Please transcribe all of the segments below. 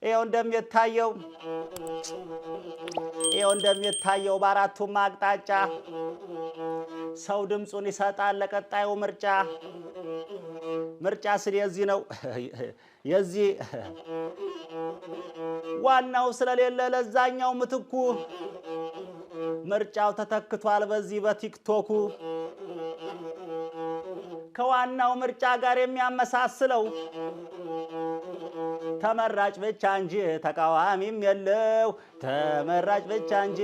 ይኸው እንደሚታየው በአራቱም አቅጣጫ ሰው ድምጹን ይሰጣል ለቀጣዩ ምርጫ ስለ የዚህ ነው የዚህ ዋናው ስለሌለ ለዛኛው ምትኩ ምርጫው ተተክቷል በዚህ በቲክቶኩ ከዋናው ምርጫ ጋር የሚያመሳስለው ተመራጭ ብቻ እንጂ ተቃዋሚም የለው ተመራጭ ብቻ እንጂ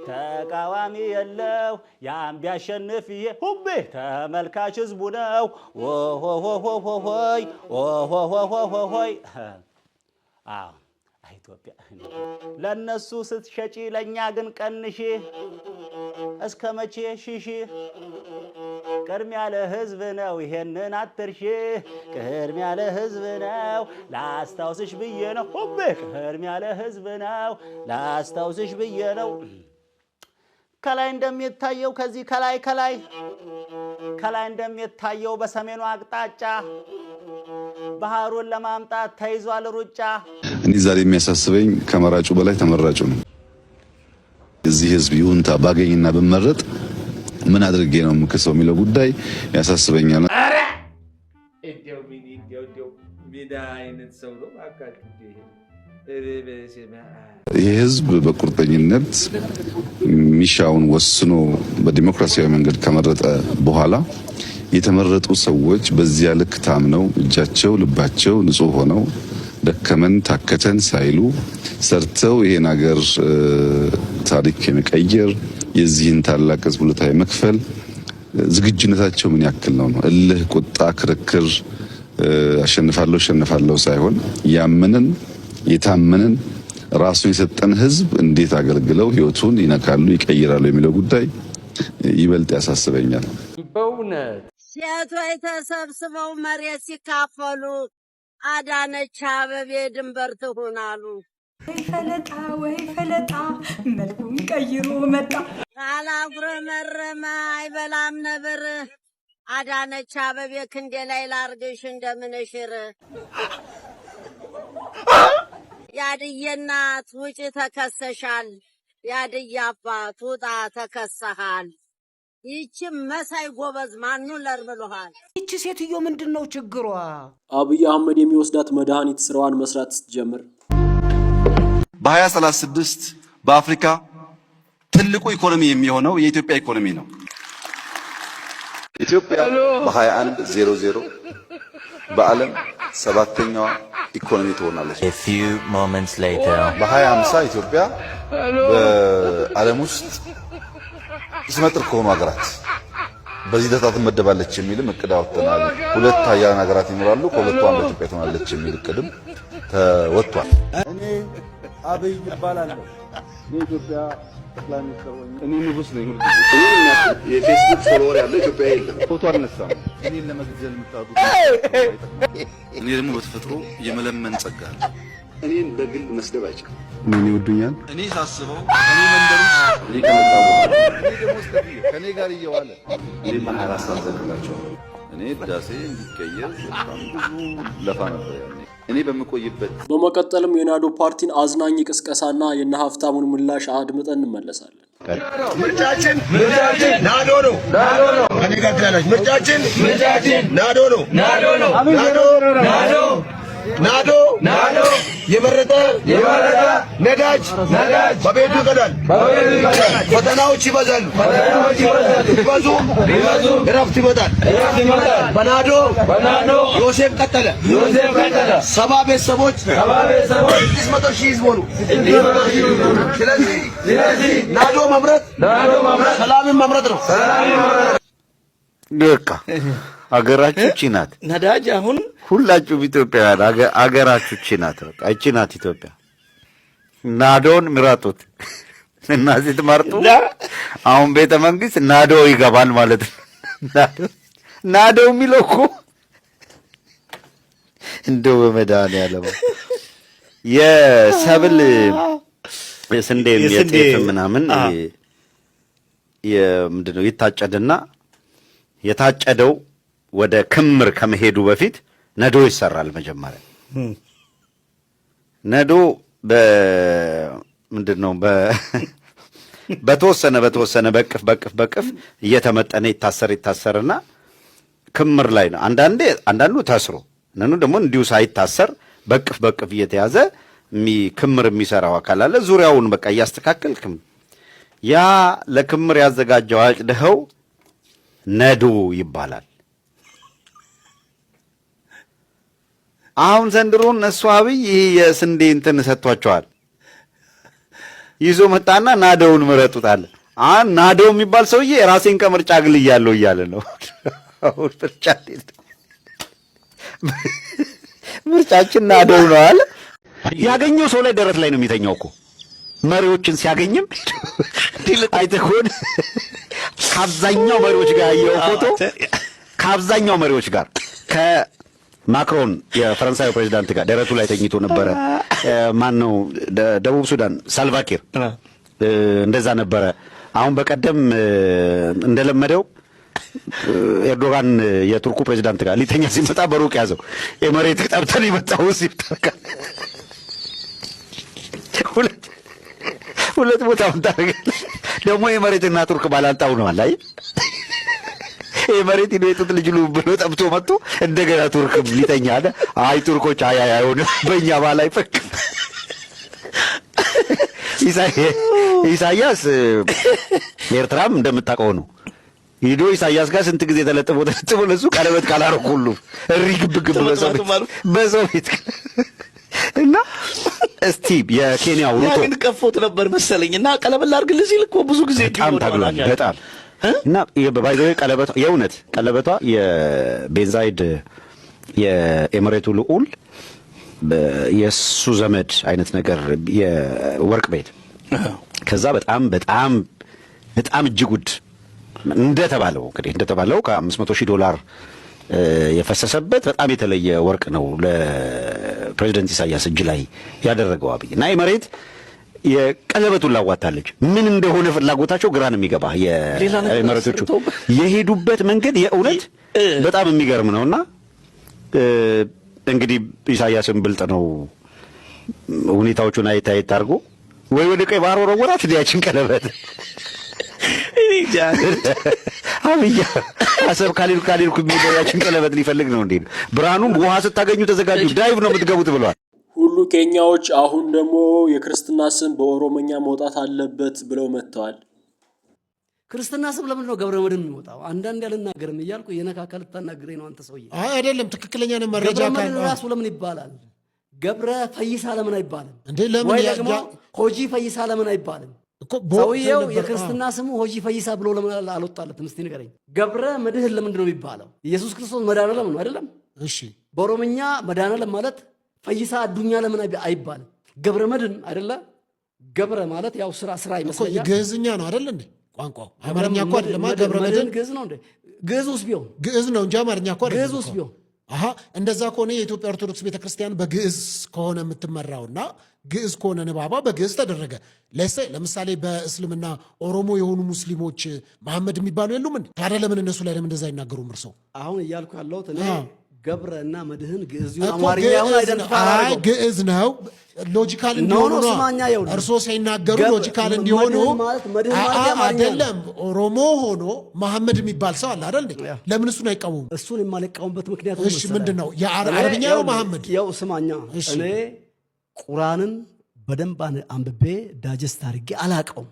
ተቃዋሚ የለው ያን ቢያሸንፍ ይሄ ሁቤ ተመልካች ህዝቡ ነው ኦሆሆሆሆሆይ ኦሆሆሆሆይ አዎ ኢትዮጵያ ለነሱ ስትሸጪ ለኛ ግን ቀንሺ እስከ መቼ ሺሺ ቅድሚያ ለህዝብ ነው ይሄንን አትርሺ ቅድሚያ ለህዝብ ነው ላስታውስሽ ብዬ ነው ሁቤ ቅድሚያ ለህዝብ ነው ላስታውስሽ ብዬ ነው ከላይ እንደሚታየው ከዚህ ከላይ እንደሚታየው በሰሜኑ አቅጣጫ ባህሩን ለማምጣት ተይዟል ሩጫ እኔ ዛሬ የሚያሳስበኝ ከመራጩ በላይ ተመራጩ ነው እዚህ ህዝብ ይሁንታ ባገኝና በመረጥ ምን አድርጌ ነው የምከሰው የሚለው ጉዳይ ያሳስበኛል አረ እዴው ሚዳ አይነት ሰው ነው አካል ይሄ ህዝብ በቁርጠኝነት ሚሻውን ወስኖ በዲሞክራሲያዊ መንገድ ከመረጠ በኋላ የተመረጡ ሰዎች በዚያ ልክ ታምነው እጃቸው ልባቸው ንጹህ ሆነው ደከመን ታከተን ሳይሉ ሰርተው ይሄን ሀገር ታሪክ የመቀየር የዚህን ታላቅ ህዝብ ውለታ መክፈል ዝግጁነታቸው ምን ያክል ነው እልህ ቁጣ ክርክር አሸንፋለሁ ሳይሆን ያመንን የታመንን ራሱን የሰጠን ህዝብ እንዴት አገልግለው ህይወቱን ይነካሉ ይቀይራሉ የሚለው ጉዳይ ይበልጥ ያሳስበኛል በእውነት ሴቶች ተሰብስበው መሬት ሲካፈሉ አዳነች አበቤ ድንበር ትሆናሉ ወይ ፈለጣ መልኩን ቀይሮ መጣ ካላጉረመረመ አይበላም ነብር አዳነች አበቤ ክንዴ ላይ ላርግሽ እንደምንሽር ያድዬ እናት ውጪ ተከሰሻል ያድዬ አባት ውጣ ተከሰሃል ይቺ መሳይ ጎበዝ ማኑ ለርብሎሃል ይቺ ሴትዮ ምንድነው ችግሯ አብይ አህመድ የሚወስዳት መድኃኒት ስራዋን መስራት ስትጀምር በ2036 በአፍሪካ ትልቁ ኢኮኖሚ የሚሆነው የኢትዮጵያ ኢኮኖሚ ነው ኢትዮጵያ በ2100 በዓለም ሰባተኛዋ ኢኮኖሚ ትሆናለች A few moments later በ2050 ኢትዮጵያ በዓለም ውስጥ ስመጥር ከሆኑ ሀገራት በዚህ ደረጃ ትመደባለች የሚል እቅድ አውጥተናል ሁለት ሀያላን ሀገራት ይኖራሉ ከሁለቱ አንዱ ኢትዮጵያ ትሆናለች የሚል እቅድም ተወጥቷል እኔ አብይ ይባላለሁ የኢትዮጵያ ጠቅላይ ሚኒስትር ሆኜ እኔ ንጉስ ነኝ የፌስቡክ ፎሎወር ያለው ኢትዮጵያ የለም ፎቶ አልነሳም እኔን ለመግደል የምታውቁት እኔ ደግሞ በተፈጥሮ የመለመን ጸጋ አለ እኔን በግል መስደብ አይችልም ምን ይወዱኛል እኔ ሳስበው እኔ መንደር ውስጥ እኔ ከመጣሁ በኋላ እኔ ደግሞ ከኔ ጋር እየዋለ እኔ ማህራስ አዘጋጅቻለሁ እኔ ዳሴ እንዲቀየር በጣም ብዙ ለፋ ነበር እኔ በመቆይበት በመቀጠልም የናዶ ፓርቲን አዝናኝ ቅስቀሳና የነሀፍታሙን ምላሽ አድምጠን እንመለሳለን ምርጫችን ናዶ ነው ከኔ ጋር ትላለች ምርጫችን ናዶ ነው ናዶ የመረጠ ነዳጅ በቤቱ ይቀዳል ፈተናዎች ይበዛሉ ቢበዙ እረፍት ይመጣል በናዶ ዮሴፍ ቀጠለ 70 ቤተሰቦች 600 ሺህ ህዝብ ሆኑ ስለዚህ ናዶ መምረጥ ሰላምን መምረጥ ነው በቃ አገራችሁ ቺናት ነዳጅ አሁን ሁላችሁም ኢትዮጵያውያን አገራችሁ ቺናት በቃ ቺናት ኢትዮጵያ ናዶን ምራጡት እናዚህ ትመርጡ አሁን ቤተ መንግስት ናዶ ይገባል ማለት ነው ናዶ የሚለው እኮ እንደው በመድኃኒዓለም የሰብል የስንዴ የጤፍ ምናምን ምንድነው ይታጨድና የታጨደው ወደ ክምር ከመሄዱ በፊት ነዶ ይሰራል መጀመሪያ ነዶ ምንድነው በተወሰነ በቅፍ እየተመጠነ ይታሰርና ክምር ላይ ነው። አንዳንዱ ታስሮ ነኑ ደግሞ እንዲሁ ሳይታሰር በቅፍ እየተያዘ ክምር የሚሰራው አካል አለ። ዙሪያውን በቃ እያስተካከልክ ያ ለክምር ያዘጋጀው አጭደኸው ነዶ ይባላል። አሁን ዘንድሮ እነሱ አብይ ይሄ የስንዴ እንትን ሰጥቷቸዋል። ይዞ መጣና ናዶውን ምረጡታል። ናዶ የሚባል ሰውዬ ራሴን ከምርጫ አግልያለሁ እያለ ነው። አሁን ምርጫችን ናዶው ነው አለ። ያገኘው ሰው ላይ ደረት ላይ ነው የሚተኛው እኮ መሪዎችን ሲያገኝም አይተህ ከሆነ ከአብዛኛው መሪዎች ጋር ያየው ፎቶ ከአብዛኛው መሪዎች ጋር ከማክሮን የፈረንሳዩ ፕሬዚዳንት ጋር ደረቱ ላይ ተኝቶ ነበረ። ማን ነው ደቡብ ሱዳን ሳልቫኪር እንደዛ ነበረ። አሁን በቀደም እንደለመደው ኤርዶጋን የቱርኩ ፕሬዚዳንት ጋር ሊተኛ ሲመጣ በሩቅ ያዘው። የመሬት ጠብተን የመጣው ሲብተካ ሁለት ቦታ ታደርጋለህ። ደግሞ የመሬትና ቱርክ ባላንጣው ነው አላይ የመሬት ይነጥት ልጅ ብሎ ጠብቶ መጥቶ እንደገና ቱርክ ሊተኛ አለ። አይ ቱርኮች አይሆንም በእኛ ባላይ ፈክ ኢሳያስ ኤርትራም እንደምታውቀው ነው። ሂዶ ኢሳያስ ጋር ስንት ጊዜ ተለጥፎ ለሱ ቀለበት ካላረኩ ሁሉ እሪ ግብግብ በሰው ቤት እና እስቲ የኬንያው ሩቶ ግን ቀፎት ነበር መሰለኝና ቀለበት ላድርግልህ ሲል እኮ ብዙ ጊዜ በጣም እና ባይዘው ቀለበቷ የእውነት ቀለበቷ የቤንዛይድ የኤምሬቱ ልዑል የሱ ዘመድ አይነት ነገር የወርቅ ቤት ከዛ በጣም እጅግ ውድ እንደተባለው ከ$500,000 የፈሰሰበት በጣም የተለየ ወርቅ ነው ለፕሬዝዳንት ኢሳያስ እጅ ላይ ያደረገው አብይ እና የመሬት የቀለበቱን ላዋታለች። ምን እንደሆነ ፍላጎታቸው ግራ ነው የሚገባ። የመሬቶቹ የሄዱበት መንገድ የእውነት በጣም የሚገርም ነውና እንግዲህ ኢሳያስን ብልጥ ነው ሁኔታዎቹን አይታየት አድርጎ ወይ ወደ ቀይ ባህር ወረወራት ያችን ቀለበት አብይ አሰብ ካሊልኩ የሚያችን ቀለበት ሊፈልግ ነው እንዴ? ብርሃኑም ውሃ ስታገኙ ተዘጋጁ ዳይቭ ነው የምትገቡት ብሏል። ሁሉ ኬንያዎች አሁን ደግሞ የክርስትና ስም በኦሮሞኛ መውጣት አለበት ብለው መጥተዋል። ክርስትና ስም ለምን ነው ገብረ መድህን የሚወጣው? አንዳንድ ያልናገርም እያልኩ የነካካ ልታናግረኝ ነው አንተ ሰውዬ። አይ አይደለም፣ ትክክለኛ ነው መረጃ ገብረ መድህን ራሱ ለምን ይባላል? ገብረ ፈይሳ ለምን አይባልም? እንዴ ለምን ወይ ደግሞ ሆጂ ፈይሳ ለምን አይባልም? ሰውየው የክርስትና ስሙ ሆጂ ፈይሳ ብሎ ለምን አልወጣለትም? እስቲ ንገረኝ። ገብረ መድህን ለምንድን ነው የሚባለው? ኢየሱስ ክርስቶስ መድኃኔዓለም ነው አይደለም? እሺ በኦሮምኛ መድኃኔዓለም ማለት ፈይሳ አዱኛ ለምን አይባልም? ገብረ መድህን አይደለ? ገብረ ማለት ያው ስራ ይመስለኛል። ግዕዝኛ ነው አይደል እንዴ? ቋንቋው አማርኛ እኮ አይደለም። ገብረ መድህን ግዕዝ ነው እንዴ? ግዕዝ ውስጥ ቢሆን ግዕዝ ነው እንጂ አማርኛ እኮ አይደለም። ግዕዝ ውስጥ ቢሆን እንደዛ ከሆነ የኢትዮጵያ ኦርቶዶክስ ቤተክርስቲያን በግዕዝ ከሆነ የምትመራውና ግዕዝ ከሆነ ንባባ በግዕዝ ተደረገ። ለምሳሌ በእስልምና ኦሮሞ የሆኑ ሙስሊሞች መሐመድ የሚባሉ የሉም እንዴ? ታዲያ ለምን እነሱ ላይ ለምን እንደዛ አይናገሩም? እርሰው አሁን እያልኩ ያለሁት እኔ ገብረ እና መድህን ግዕዝ አማርኛ አሁን አይደንፋይ ግዕዝ ነው። ሎጂካል እንዲሆኑ ነው እርሶ ሳይናገሩ ሎጂካል እንዲሆኑ አይደለም። ኦሮሞ ሆኖ መሐመድ የሚባል ሰው አለ አይደል? ለምን እሱን አይቃወሙም? እሱን የማልቃወምበት ምክንያት እሺ ምንድነው? የአረብኛ ነው መሐመድ። ያው ስማኛ እኔ ቁርአንን በደንብ አንብቤ ዳጀስት አድርጌ አላቀውም።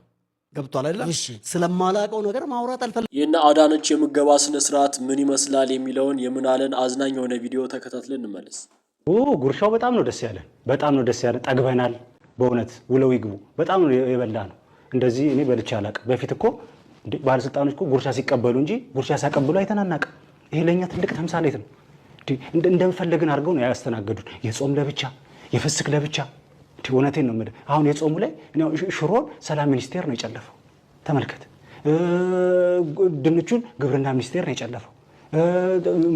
ገብቷል አይደል? ስለማላቀው ነገር ማውራት አልፈልግም። የእነ አዳነች የምገባ ስነ ስርዓት ምን ይመስላል የሚለውን የምናለን አዝናኝ የሆነ ቪዲዮ ተከታትለን እንመለስ። ጉርሻው በጣም ነው ደስ ያለን። ጠግበናል። በእውነት ውለው ይግቡ። በጣም ነው የበላ ነው። እንደዚህ እኔ በልቼ አላውቅም። በፊት እኮ ባለስልጣኖች እኮ ጉርሻ ሲቀበሉ እንጂ ጉርሻ ሲያቀብሉ አይተናናቅም። ይሄ ለኛ ትልቅ ተምሳሌት ነው። እንደምፈልግን አድርገው ነው ያስተናገዱን። የጾም ለብቻ የፍስክ ለብቻ። እውነቴን ነው የምልህ። አሁን የጾሙ ላይ ሽሮን ሰላም ሚኒስቴር ነው የጨለፈው። ተመልከት። ድንቹን ግብርና ሚኒስቴር ነው የጨለፈው።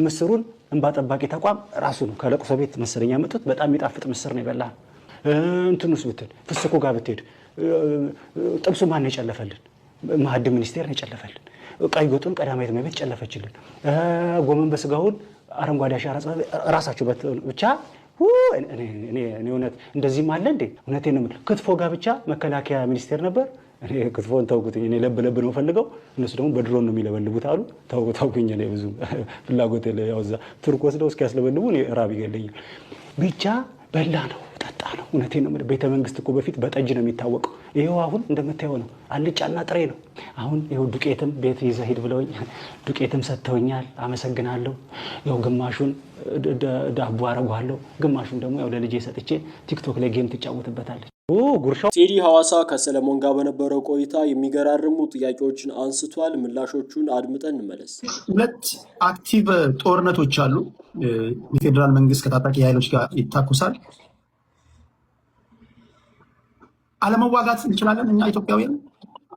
ምስሩን እንባ ጠባቂ ተቋም ራሱ ነው ከለቅሶ ቤት መሰለኝ ያመጡት። በጣም የሚጣፍጥ ምስር ነው የበላህ። እንትኑስ ብትል ፍስኩ ጋር ብትሄድ ጥብሱ ማን ነው የጨለፈልን? ማዕድ ሚኒስቴር ነው የጨለፈልን። ቀይ ወጡን ቀዳማዊት እመቤት ጨለፈችልን። ጎመን በስጋውን አረንጓዴ አሻራ ራሳቸው ብቻ እኔ እውነት እንደዚህም አለ እንዴ? እውነቴን ነው። ክትፎ ጋር ብቻ መከላከያ ሚኒስቴር ነበር። እኔ ክትፎን ተውኩት። እኔ ለብ ነው ፈልገው፣ እነሱ ደግሞ በድሮን ነው የሚለበልቡት አሉ። ተውኩኝ። እኔ ብዙ ፍላጎት ያው እዛ ቱርክ ወስደው እስኪያስለበልቡ እኔ ራብ ይገለኛል። ብቻ በላ ነው ጠጣ ነው። እውነቴን ነው። ቤተ መንግስት እኮ በፊት በጠጅ ነው የሚታወቀው። ይሄው አሁን እንደምታየው ነው፣ አልጫና ጥሬ ነው። አሁን ይሄው ዱቄትም ቤት ይዘህ ሂድ ብለውኝ ዱቄትም ሰጥተውኛል። አመሰግናለሁ። ይሄው ግማሹን ዳቦ አረጋለሁ፣ ግማሹን ደግሞ ያው ለልጄ ሰጥቼ ቲክቶክ ላይ ጌም ትጫወትበታለች። ጉርሻው ቴዲ ሐዋሳ ከሰለሞን ጋር በነበረው ቆይታ የሚገራርሙ ጥያቄዎችን አንስቷል። ምላሾቹን አድምጠን እንመለስ። ሁለት አክቲቭ ጦርነቶች አሉ። የፌዴራል መንግስት ከታጣቂ ኃይሎች ጋር ይታኩሳል። አለመዋጋት እንችላለን እኛ ኢትዮጵያውያን፣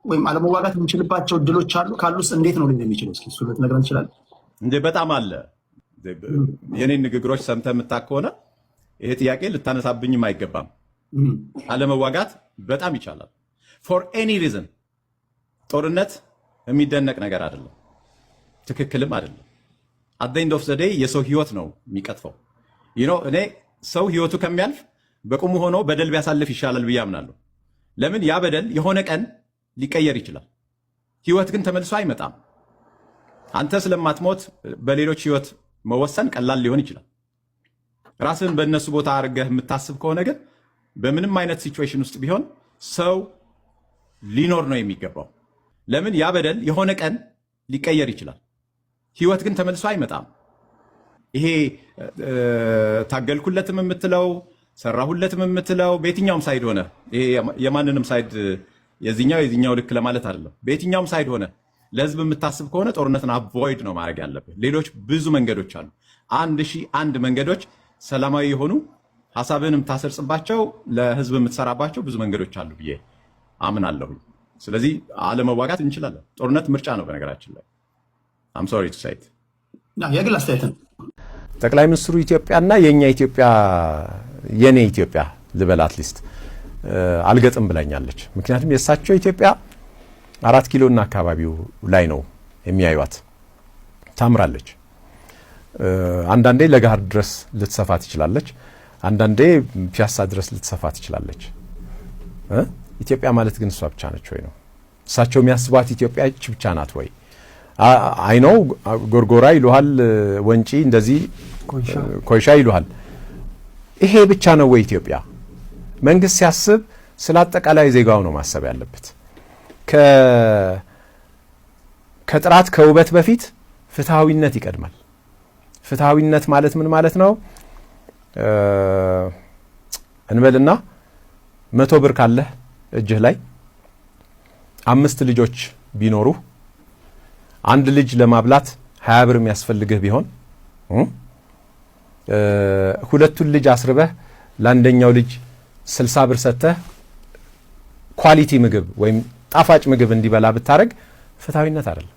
ወይም አለመዋጋት የምንችልባቸው እድሎች አሉ? ካሉስ እንዴት ነው የሚችለው? እስኪ እሱ ልትነግረን ትችላለህ? እንዴ በጣም አለ። የኔን ንግግሮች ሰምተህ የምታውቅ ከሆነ ይሄ ጥያቄ ልታነሳብኝም አይገባም። አለመዋጋት በጣም ይቻላል። ፎር ኤኒ ሪዝን። ጦርነት የሚደነቅ ነገር አይደለም፣ ትክክልም አይደለም። አት ዘ ኤንድ ኦፍ ዘ ዴይ የሰው ህይወት ነው የሚቀጥፈው። እኔ ሰው ህይወቱ ከሚያልፍ በቁሙ ሆኖ በደል ቢያሳልፍ ይሻላል ብዬ አምናለሁ። ለምን? ያ በደል የሆነ ቀን ሊቀየር ይችላል። ህይወት ግን ተመልሶ አይመጣም። አንተ ስለማትሞት በሌሎች ህይወት መወሰን ቀላል ሊሆን ይችላል። ራስን በእነሱ ቦታ አድርገህ የምታስብ ከሆነ ግን በምንም አይነት ሲቹዌሽን ውስጥ ቢሆን ሰው ሊኖር ነው የሚገባው። ለምን? ያ በደል የሆነ ቀን ሊቀየር ይችላል። ህይወት ግን ተመልሶ አይመጣም። ይሄ ታገልኩለትም የምትለው ሰራሁለትም የምትለው በየትኛውም ሳይድ ሆነ ይሄ የማንንም ሳይድ የዚህኛው ልክ ለማለት አይደለም። በየትኛውም ሳይድ ሆነ ለህዝብ የምታስብ ከሆነ ጦርነትን አቮይድ ነው ማድረግ ያለብህ። ሌሎች ብዙ መንገዶች አሉ። 1001 መንገዶች ሰላማዊ የሆኑ ሐሳብህን የምታሰርጽባቸው ለህዝብ የምትሰራባቸው ብዙ መንገዶች አሉ ብዬ አምናለሁ። ስለዚህ አለመዋጋት እንችላለን። ጦርነት ምርጫ ነው በነገራችን ላይ። አም ሶሪ ቱ ሴይ ኢት። የግል አስተያየት ነው። ጠቅላይ ሚኒስትሩ ኢትዮጵያና የኛ ኢትዮጵያ የኔ ኢትዮጵያ ልበላት ሊስት አልገጥም ብላኛለች። ምክንያቱም የእሳቸው ኢትዮጵያ 4 ኪሎና አካባቢው ላይ ነው የሚያዩት። ታምራለች። አንዳንዴ ለጋር ድረስ ልትሰፋ ትችላለች፣ አንዳንዴ ፒያሳ ድረስ ልትሰፋ ትችላለች። ኢትዮጵያ ማለት ግን እሷ ብቻ ነች ወይ ነው? እሳቸው የሚያስቧት ኢትዮጵያ እቺ ብቻ ናት ወይ? አይ ነው ጎርጎራ ይሉሃል፣ ወንጪ እንደዚህ ኮይሻ ይሉሃል። ይሄ ብቻ ነው ወይ ኢትዮጵያ? መንግስት ሲያስብ ስለ አጠቃላይ ዜጋው ነው ማሰብ ያለበት። ከጥራት ከውበት በፊት ፍትሃዊነት ይቀድማል። ፍትሃዊነት ማለት ምን ማለት ነው? እንበልና 100 ብር ካለህ እጅህ ላይ 5 ልጆች ቢኖሩ አንድ ልጅ ለማብላት 20 ብር የሚያስፈልግህ ቢሆን ሁለቱን ልጅ አስርበህ ለአንደኛው ልጅ 60 ብር ሰጥተህ ኳሊቲ ምግብ ወይም ጣፋጭ ምግብ እንዲበላ ብታረግ ፍትሃዊነት አይደለም።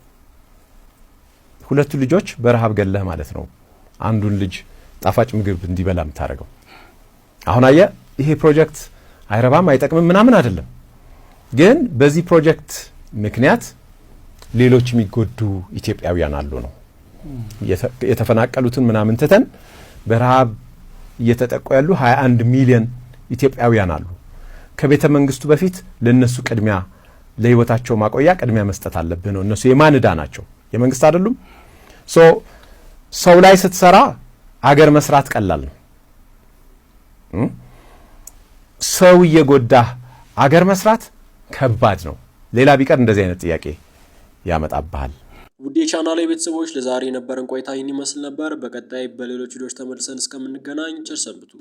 ሁለቱ ልጆች በረሃብ ገለህ ማለት ነው አንዱን ልጅ ጣፋጭ ምግብ እንዲበላ የምታረገው። አሁን አየህ ይሄ ፕሮጀክት አይረባም አይጠቅምም ምናምን አይደለም፣ ግን በዚህ ፕሮጀክት ምክንያት ሌሎች የሚጎዱ ኢትዮጵያውያን አሉ ነው። የተፈናቀሉትን ምናምን ትተን በረሃብ እየተጠቁ ያሉ 21 ሚሊዮን ኢትዮጵያውያን አሉ። ከቤተ መንግስቱ በፊት ለነሱ ቅድሚያ ለህይወታቸው ማቆያ ቅድሚያ መስጠት አለብህ ነው። እነሱ የማን ዕዳ ናቸው? የመንግስት አይደሉም። ሰው ላይ ስትሰራ አገር መስራት ቀላል ነው። ሰው እየጎዳህ አገር መስራት ከባድ ነው። ሌላ ቢቀር እንደዚህ አይነት ጥያቄ ያመጣብሃል። ውድ የቻናሌ ቤተሰቦች ለዛሬ የነበረን ቆይታ ይህን ይመስል ነበር። በቀጣይ በሌሎች ቪዲዮዎች ተመልሰን እስከምንገናኝ ቸር ሰንብቱ።